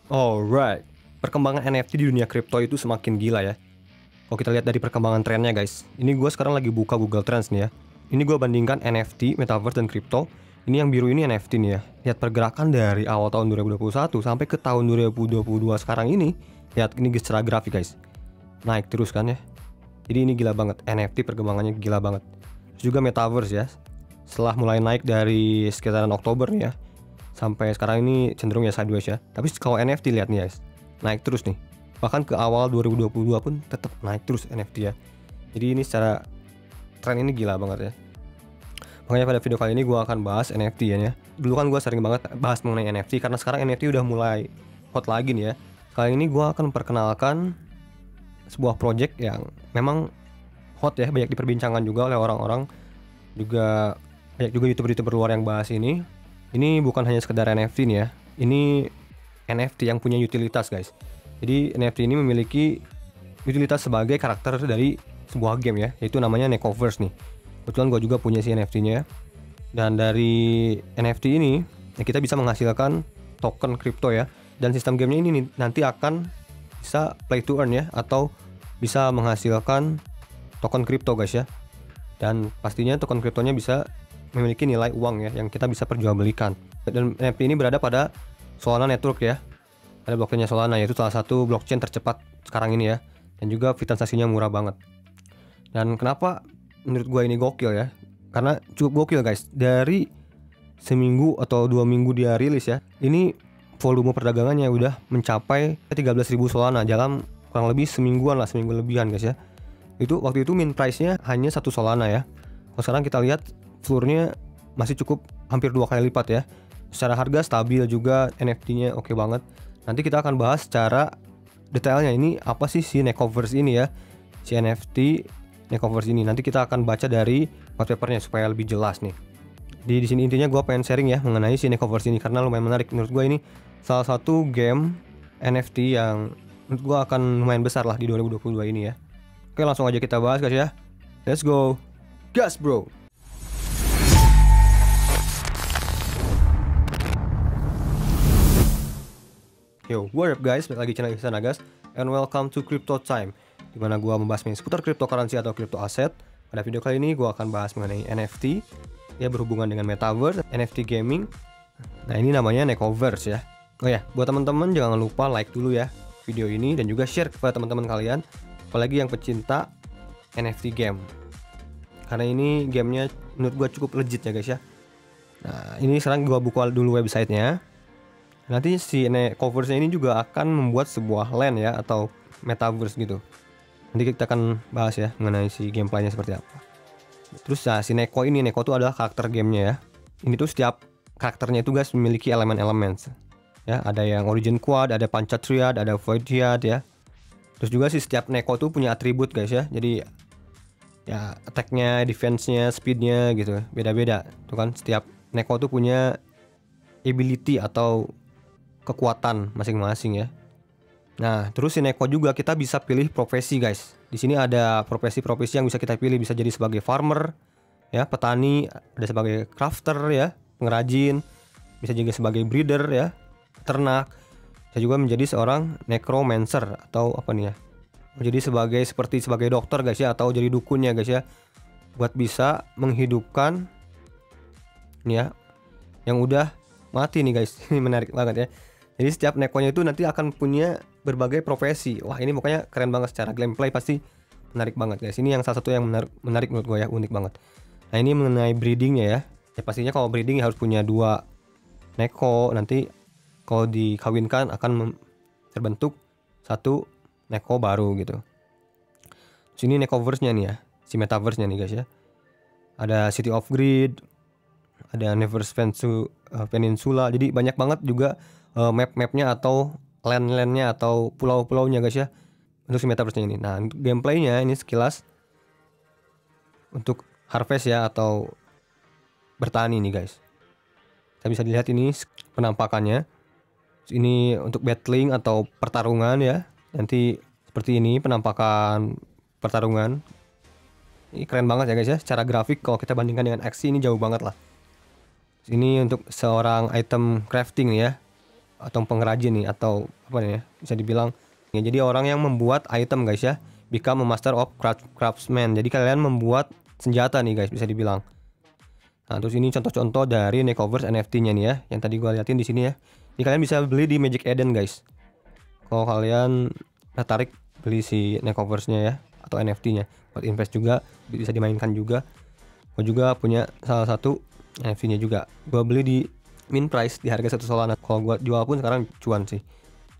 Alright, perkembangan NFT di dunia kripto itu semakin gila ya. Kalau kita lihat dari perkembangan trennya guys, ini gue sekarang lagi buka Google Trends nih ya. Ini gue bandingkan NFT, Metaverse, dan kripto. Ini yang biru ini NFT nih ya. Lihat pergerakan dari awal tahun 2021 sampai ke tahun 2022 sekarang ini. Lihat ini secara grafik guys, naik terus kan ya. Jadi ini gila banget, NFT perkembangannya gila banget. Terus juga Metaverse ya, setelah mulai naik dari sekitaran Oktober nih ya, sampai sekarang ini cenderung ya sideways ya. Tapi kalau NFT lihat nih guys, naik terus nih. Bahkan ke awal 2022 pun tetap naik terus NFT ya. Jadi ini secara tren ini gila banget ya. Makanya pada video kali ini gue akan bahas NFT ya. Dulu kan gue sering banget bahas mengenai NFT karena sekarang NFT udah mulai hot lagi nih ya. Kali ini gue akan perkenalkan sebuah project yang memang hot ya, banyak diperbincangkan juga oleh orang-orang. Juga banyak juga YouTuber-YouTuber luar yang bahas ini. Ini bukan hanya sekedar NFT nih ya. Ini NFT yang punya utilitas guys. Jadi NFT ini memiliki utilitas sebagai karakter dari sebuah game ya, yaitu namanya Nekoverse nih. Kebetulan gue juga punya si NFT-nya ya. Dan dari NFT ini ya, kita bisa menghasilkan token kripto ya. Dan sistem gamenya ini nanti akan bisa play to earn ya, atau bisa menghasilkan token kripto guys ya. Dan pastinya token kriptonya bisa memiliki nilai uang ya, yang kita bisa perjualbelikan. Dan NFT ini berada pada Solana Network ya. Ada blockchainnya Solana, yaitu salah satu blockchain tercepat sekarang ini ya. Dan juga fee transaksinya murah banget. Dan kenapa menurut gue ini gokil ya? Karena cukup gokil guys. Dari seminggu atau 2 minggu dia rilis ya, ini volume perdagangannya udah mencapai 13.000 Solana dalam kurang lebih semingguan lah, seminggu lebihan guys ya. Itu waktu itu min price-nya hanya 1 Solana ya. Kalau sekarang kita lihat floor-nya masih cukup hampir 2 kali lipat ya. Secara harga stabil juga, NFT-nya oke banget. Nanti kita akan bahas secara detailnya ini apa sih si Nekoverse ini ya. Si NFT Nekoverse ini nanti kita akan baca dari white paper-nya supaya lebih jelas nih. Di sini intinya gue pengen sharing ya mengenai si Nekoverse ini karena lumayan menarik menurut gue. Ini salah satu game NFT yang menurut gue akan lumayan besar lah di 2022 ini ya. Oke, langsung aja kita bahas guys ya. Let's go. Gas bro. Yo, what up guys, balik lagi channel Ihsan Agas, and welcome to Crypto Time, dimana gue membahas seputar cryptocurrency atau crypto aset. Pada video kali ini gue akan bahas mengenai NFT, ya berhubungan dengan Metaverse, NFT gaming. Nah ini namanya Nekoverse ya. Oh ya, buat teman-teman jangan lupa like dulu ya video ini dan juga share kepada teman-teman kalian, apalagi yang pecinta NFT game. Karena ini gamenya menurut gue cukup legit ya guys ya. Nah ini sekarang gue buka dulu websitenya. Nanti si Nekoverse ini juga akan membuat sebuah land ya, atau Metaverse gitu. Nanti kita akan bahas ya mengenai si gameplaynya seperti apa. Terus ya si Neko itu adalah karakter gamenya ya. Ini tuh setiap karakternya itu guys memiliki elemen-elemen ya. Ada yang Origin Quad, ada Panchatriad, ada Void Triad ya. Terus juga si setiap Neko tuh punya atribut guys ya. Jadi ya attack-nya, defense-nya, speed-nya gitu. Beda-beda. Tuh kan setiap Neko tuh punya ability atau kekuatan masing-masing ya. Nah, terus si Neko juga kita bisa pilih profesi guys. Di sini ada profesi-profesi yang bisa kita pilih, bisa jadi sebagai farmer ya, petani, ada sebagai crafter ya, pengrajin, bisa juga sebagai breeder ya, ternak. Bisa juga menjadi seorang necromancer atau apa nih ya? Menjadi seperti sebagai dokter guys ya, atau jadi dukunnya guys ya. Buat bisa menghidupkan nih ya yang udah mati nih guys. Ini menarik banget ya. Jadi setiap Nekonya itu nanti akan punya berbagai profesi. Wah ini pokoknya keren banget, secara gameplay pasti menarik banget guys. Ini yang salah satu yang menarik menurut gue ya, unik banget. Nah ini mengenai breedingnya ya. Ya pastinya kalau breeding harus punya 2 Neko. Nanti kalau dikawinkan akan terbentuk 1 Neko baru gitu. Sini Nekoverse-nya nih ya, si Metaverse-nya nih guys ya. Ada City of Greed, ada Never's Peninsula. Jadi banyak banget juga map-mapnya atau land-landnya atau pulau-pulaunya guys ya untuk si Metaverse ini. Nah gameplaynya ini sekilas untuk harvest ya atau bertani nih guys. Kita bisa dilihat ini penampakannya. Ini untuk battling atau pertarungan ya. Nanti seperti ini penampakan pertarungan. Ini keren banget ya guys ya. Secara grafik kalau kita bandingkan dengan Axie ini jauh banget lah. Ini untuk seorang item crafting nih ya. atau pengrajin nih, atau apa nih ya, bisa dibilang ya, jadi orang yang membuat item guys ya, become a master of craftsman. Jadi kalian membuat senjata nih guys, bisa dibilang. Nah, terus ini contoh-contoh dari Nekoverse NFT-nya nih ya, yang tadi gua liatin di sini ya. Ini kalian bisa beli di Magic Eden guys. Kalau kalian tertarik beli si Nekoverse-nya ya, atau NFT-nya, buat invest juga, bisa dimainkan juga. Gua juga punya salah satu NFT-nya juga. Gua beli di min price di harga 1 Solana. Kalau gua jual pun sekarang cuan sih.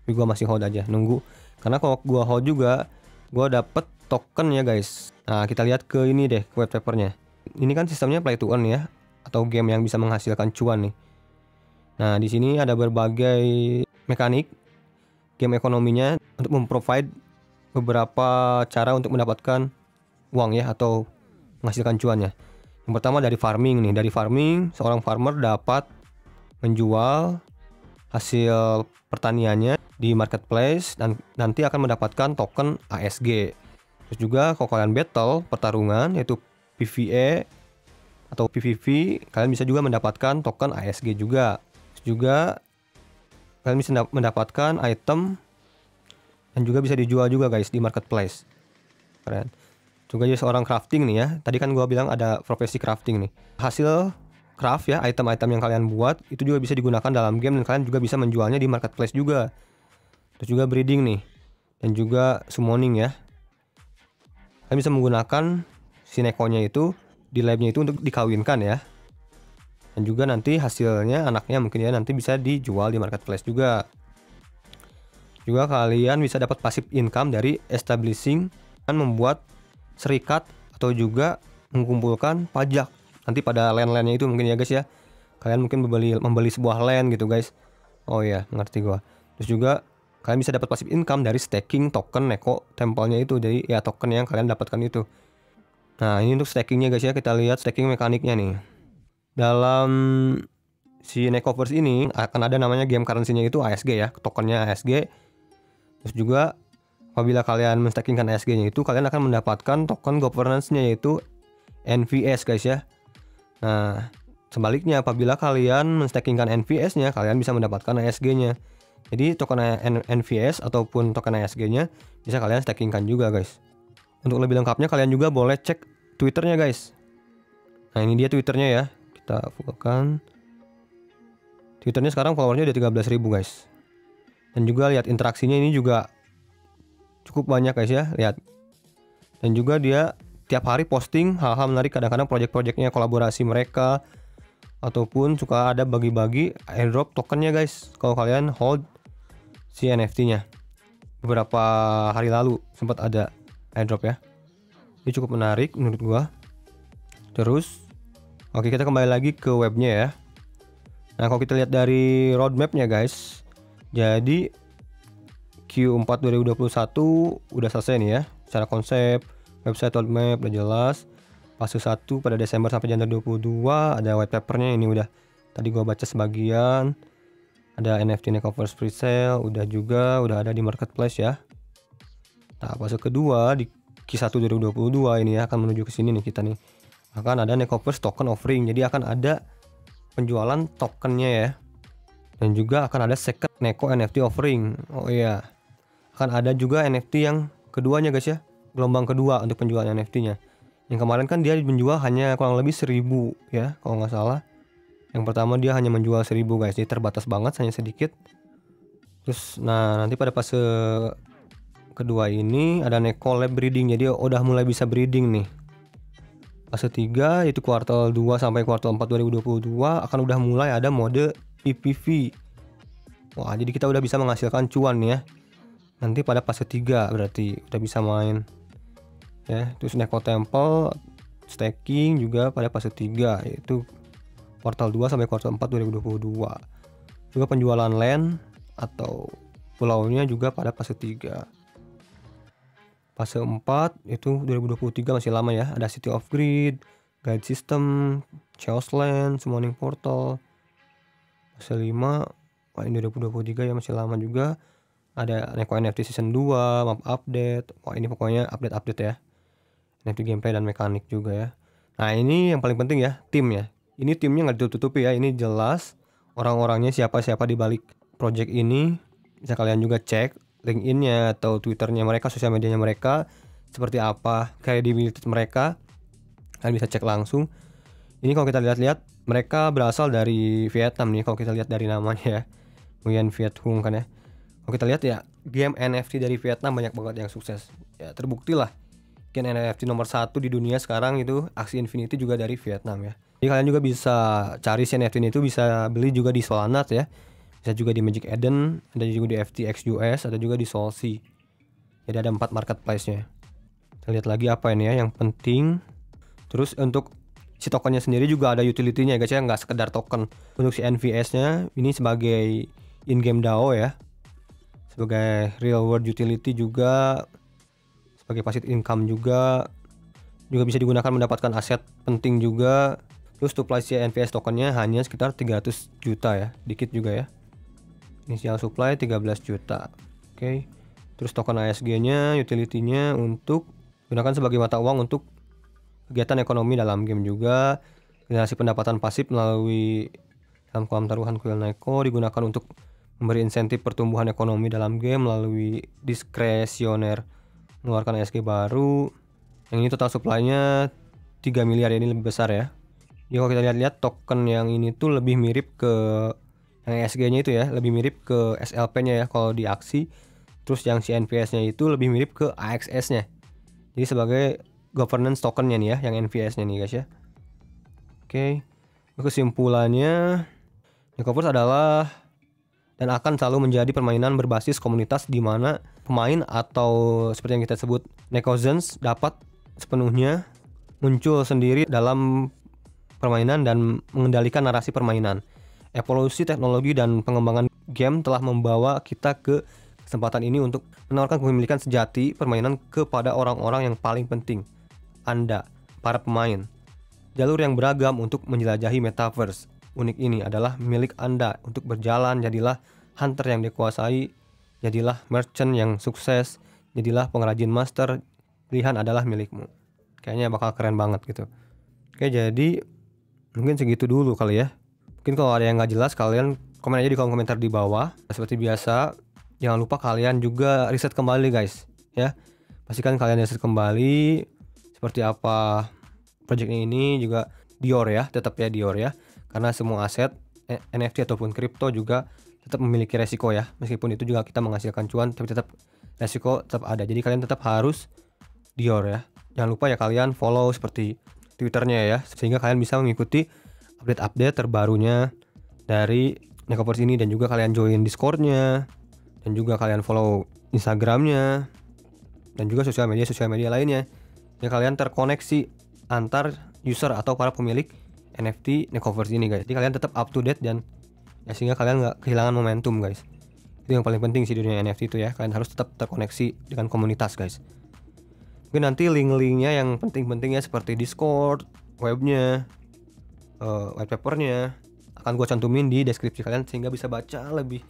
Tapi gua masih hold aja, nunggu. Karena kalau gua hold juga, gua dapet token ya guys. Nah, kita lihat ke ini deh, ke white papernya. Ini kan sistemnya play to earn ya, atau game yang bisa menghasilkan cuan nih. Nah, di sini ada berbagai mekanik game ekonominya untuk memprovide beberapa cara untuk mendapatkan uang ya, atau menghasilkan cuannya. Yang pertama dari farming nih. Dari farming, seorang farmer dapat menjual hasil pertaniannya di marketplace dan nanti akan mendapatkan token ASG. Terus juga kalau kalian battle pertarungan, yaitu PvE atau PvP, kalian bisa juga mendapatkan token ASG juga. Terus juga kalian bisa mendapatkan item dan juga bisa dijual juga guys di marketplace. Keren. Juga jadi seorang crafting nih ya. Tadi kan gua bilang ada profesi crafting nih. Hasil craft ya, item-item yang kalian buat itu juga bisa digunakan dalam game dan kalian juga bisa menjualnya di marketplace juga. Terus juga breeding nih, dan juga summoning ya. Kalian bisa menggunakan si Nekonya itu di labnya itu untuk dikawinkan ya. Dan juga nanti hasilnya anaknya mungkin ya nanti bisa dijual di marketplace juga. Juga kalian bisa dapat passive income dari establishing dan membuat serikat atau juga mengumpulkan pajak nanti pada land-landnya itu mungkin ya guys ya. Kalian mungkin membeli sebuah land gitu guys. Oh ya, ngerti gua. Terus juga kalian bisa dapat passive income dari staking token Neko Temple-nya itu. Jadi ya token yang kalian dapatkan itu. Nah, ini untuk stakingnya guys ya. Kita lihat staking mekaniknya nih. Dalam si Nekoverse ini akan ada namanya game currency-nya itu ASG ya, tokennya ASG. Terus juga apabila kalian menstakingkan ASG-nya itu, kalian akan mendapatkan token governance-nya yaitu NVS guys ya. Nah, sebaliknya apabila kalian menstakingkan NVS-nya, kalian bisa mendapatkan ASG-nya. Jadi token NVS ataupun token ASG-nya bisa kalian stakingkan juga guys. Untuk lebih lengkapnya kalian juga boleh cek Twitternya guys. Nah, ini dia Twitternya ya. Kita bukakan. Twitternya sekarang followernya udah 13.000 guys. Dan juga lihat interaksinya ini juga cukup banyak guys ya. Lihat. Dan juga dia tiap hari posting hal-hal menarik, kadang-kadang project-projectnya, kolaborasi mereka, ataupun suka ada bagi-bagi airdrop tokennya guys. Kalau kalian hold si NFT-nya. Beberapa hari lalu sempat ada airdrop ya. Ini cukup menarik menurut gua. Terus oke, kita kembali lagi ke webnya ya. Nah, kalau kita lihat dari roadmapnya guys, jadi Q4 2021 udah selesai nih ya. Secara konsep, website roadmap udah jelas. Fase 1 pada Desember sampai Januari 22, ada white papernya ini udah tadi gua baca sebagian. Ada NFT Nekoverse presale, udah ada di marketplace ya. Nah, fase kedua di Q1 2022 ini ya, akan menuju ke sini nih kita nih. Akan ada Nekoverse token offering. Jadi akan ada penjualan tokennya ya. Dan juga akan ada second Neko NFT offering. Oh iya. Akan ada juga NFT yang keduanya guys ya. Gelombang kedua untuk penjualan NFT-nya. Yang kemarin kan dia menjual hanya kurang lebih 1000 ya, kalau nggak salah. Yang pertama dia hanya menjual 1000 guys. Jadi terbatas banget, hanya sedikit. Terus nah nanti pada fase kedua ini ada Neko Lab breeding. Jadi udah mulai bisa breeding nih. Fase 3 yaitu kuartal 2 sampai kuartal 4 2022 akan udah mulai ada mode PPV. Wah, jadi kita udah bisa menghasilkan cuan ya. Nanti pada fase 3 berarti udah bisa main. Ya, terus Neko Temple staking juga pada fase 3 yaitu kuartal 2 sampai kuartal 4 2022. Juga penjualan land atau pulaunya juga pada fase 3. Fase 4 itu 2023 masih lama ya. Ada City of Greed, Guide System, Chaos Land, Summoning Portal. Fase 5, wah ini 2023 ya, masih lama juga. Ada Neko NFT Season 2, map update. Wah ini pokoknya update-update ya. NFT gameplay dan mekanik juga ya. Nah ini yang paling penting ya, tim ya. Ini timnya nggak ditutup-tutupi ya. Ini jelas orang-orangnya siapa-siapa di balik project ini. Bisa kalian juga cek LinkedIn-nya atau Twitter-nya mereka, sosial medianya mereka seperti apa, kredibilitas mereka. Kalian bisa cek langsung. Ini kalau kita lihat-lihat mereka berasal dari Vietnam nih, kalau kita lihat dari namanya ya. Nguyen Viet Hung kan ya. Kalau kita lihat ya, game NFT dari Vietnam banyak banget yang sukses. Ya terbukti lah. Game NFT nomor 1 di dunia sekarang itu Axie Infinity juga dari Vietnam ya. Jadi kalian juga bisa cari si NFT ini, itu bisa beli juga di Solana ya. Bisa juga di Magic Eden, ada juga di FTX US, ada juga di Solsi. Jadi ada 4 marketplace-nya. Kita lihat lagi apa ini ya yang penting. Terus untuk si tokennya sendiri juga ada utility-nya guys ya, nggak sekedar token. Untuk si NVS-nya ini sebagai in-game DAO ya, sebagai real world utility juga, sebagai passive income juga bisa digunakan mendapatkan aset penting juga. Terus supply si NVS tokennya hanya sekitar 300 juta ya, dikit juga ya. Initial supply 13 juta. Oke. Terus token ASG-nya, utility-nya untuk gunakan sebagai mata uang untuk kegiatan ekonomi dalam game juga. Generasi pendapatan pasif melalui dalam kolam taruhan kuil Neko digunakan untuk memberi insentif pertumbuhan ekonomi dalam game melalui diskresioner mengeluarkan ASG baru. Yang ini total supply-nya 3 miliar ya, ini lebih besar ya. Jadi kalau kita lihat-lihat token yang ini tuh lebih mirip ke yang ASG-nya itu ya, lebih mirip ke SLP-nya ya kalau di Axie. Terus yang si NVS-nya itu lebih mirip ke AXS-nya. Jadi sebagai governance tokennya nih ya, yang NVS-nya nih guys ya. Oke. Kesimpulannya, Nekoverse adalah dan akan selalu menjadi permainan berbasis komunitas di mana pemain atau seperti yang kita sebut Nekozens dapat sepenuhnya muncul sendiri dalam permainan dan mengendalikan narasi permainan. Evolusi teknologi dan pengembangan game telah membawa kita ke kesempatan ini untuk menawarkan kepemilikan sejati permainan kepada orang-orang yang paling penting, Anda, para pemain. Jalur yang beragam untuk menjelajahi metaverse unik ini adalah milik Anda. Untuk berjalan, jadilah hunter yang dikuasai, jadilah merchant yang sukses, jadilah pengrajin master, pilihan adalah milikmu. Kayaknya bakal keren banget gitu. Oke, jadi mungkin segitu dulu kali ya. Mungkin kalau ada yang nggak jelas, kalian komen aja di kolom komentar di bawah. Seperti biasa, jangan lupa kalian juga riset kembali guys ya. Pastikan kalian riset kembali seperti apa projectnya ini juga. Dior ya, tetap ya Dior ya. Karena semua aset NFT ataupun kripto juga tetap memiliki resiko ya. Meskipun itu juga kita menghasilkan cuan, tapi tetap resiko tetap ada. Jadi kalian tetap harus Dior ya. Jangan lupa ya kalian follow seperti Twitternya ya, sehingga kalian bisa mengikuti update-update terbarunya dari Nekoverse ini, dan juga kalian join Discord-nya, dan juga kalian follow Instagram-nya, dan juga sosial media lainnya. Ya kalian terkoneksi antar user atau para pemilik NFT Nekoverse ini guys. Jadi kalian tetap up to date dan ya sehingga kalian nggak kehilangan momentum guys. Itu yang paling penting sih di dunia NFT itu ya. Kalian harus tetap terkoneksi dengan komunitas guys. Mungkin nanti link-linknya yang penting-pentingnya seperti Discord, webnya, white papernya akan gue cantumin di deskripsi kalian, sehingga bisa baca lebih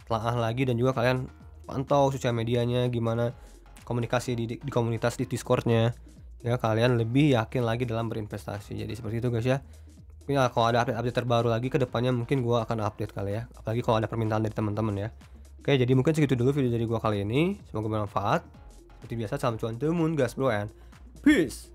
telaah lagi, dan juga kalian pantau sosial medianya gimana, komunikasi di komunitas di Discordnya ya, kalian lebih yakin lagi dalam berinvestasi. Jadi seperti itu guys ya. Ya kalau ada update terbaru lagi ke depannya mungkin gue akan update kali ya, apalagi kalau ada permintaan dari teman-teman ya. Oke, jadi mungkin segitu dulu video dari gue kali ini, semoga bermanfaat. Seperti biasa, salam cuan temun gas bro and peace.